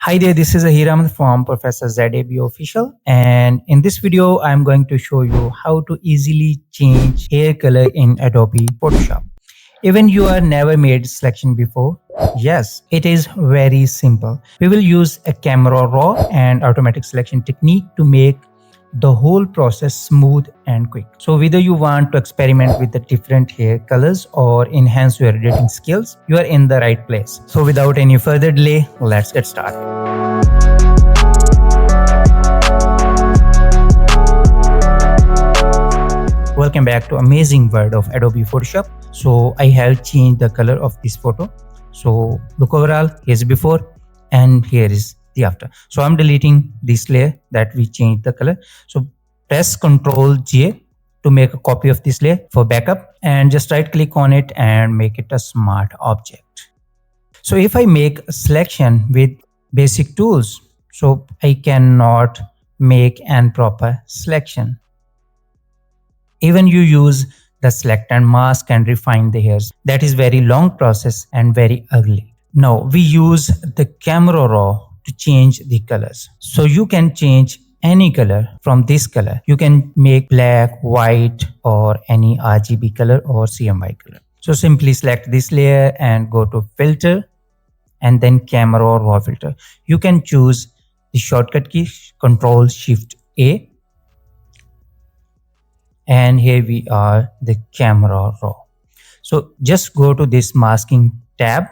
Hi there, this is Hiram from Professor ZAB Official, and in this video I'm going to show you how to easily change hair color in Adobe Photoshop. Even you are never made selection before, yes, it is very simple. We will use a camera raw and automatic selection technique to make the whole process smooth and quick. So whether you want to experiment with the different hair colors or enhance your editing skills, you are in the right place. So without any further delay, let's get started. Welcome back to amazing world of Adobe Photoshop. So I have changed the color of this photo. So look overall, here's before and here is the after. So I'm deleting this layer that we changed the color. So press Ctrl J to make a copy of this layer for backup and just right click on it and make it a smart object. So if I make a selection with basic tools, so I cannot make an proper selection. Even you use the select and mask and refine the hairs. That is very long process and very ugly. Now we use the camera raw to change the colors. So you can change any color from this color. You can make black, white or any RGB color or CMY color. So simply select this layer and go to filter and then camera raw filter. You can choose the shortcut key Ctrl Shift A. And here we are the camera raw. So just go to this masking tab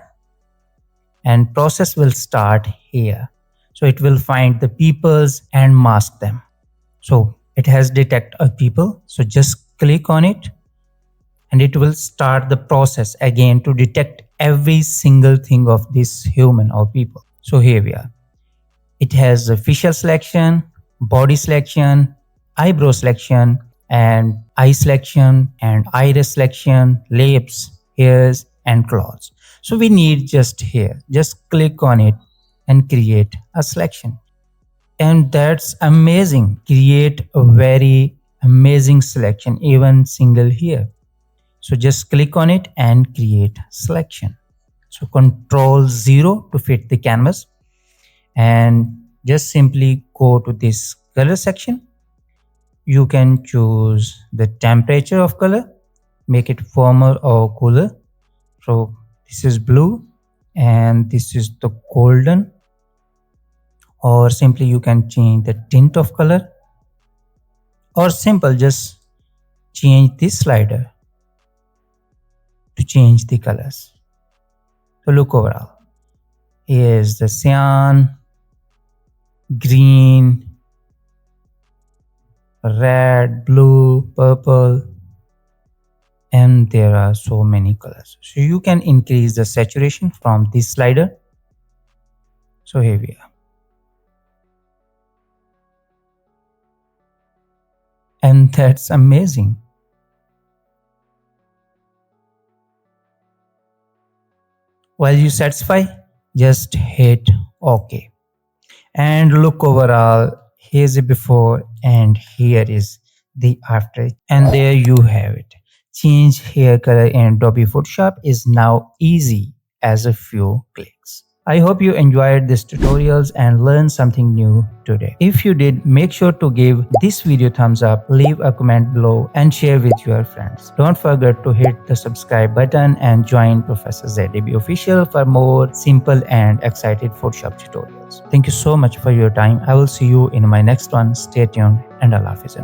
and process will start here. So it will find the peoples and mask them. So it has detect a people. So just click on it and it will start the process again to detect every single thing of this human or people. So here we are. It has a facial selection, body selection, eyebrow selection, and eye selection and iris selection, lips, hairs and claws. So we need just here. Just click on it and create a selection. And that's amazing. Create a very amazing selection, even single here. So just click on it and create selection. So Ctrl 0 to fit the canvas and just simply go to this color section. You can choose the temperature of color, make it warmer or cooler. So this is blue and this is the golden, or simply you can change the tint of color, or simple just change this slider to change the colors. So look overall. Here's the cyan, green, red, blue, purple, and there are so many colors. So you can increase the saturation from this slider. So here we are. And that's amazing. While you satisfy, just hit OK. And look overall. Here's the before and here is the after, and there you have it. Change hair color in Adobe Photoshop is now easy as a few clicks. I hope you enjoyed these tutorials and learned something new today. If you did, make sure to give this video thumbs up, leave a comment below and share with your friends. Don't forget to hit the subscribe button and join Professor ZAB Official for more simple and excited Photoshop tutorials. Thank you so much for your time. I will see you in my next one. Stay tuned and Allah Hafiz.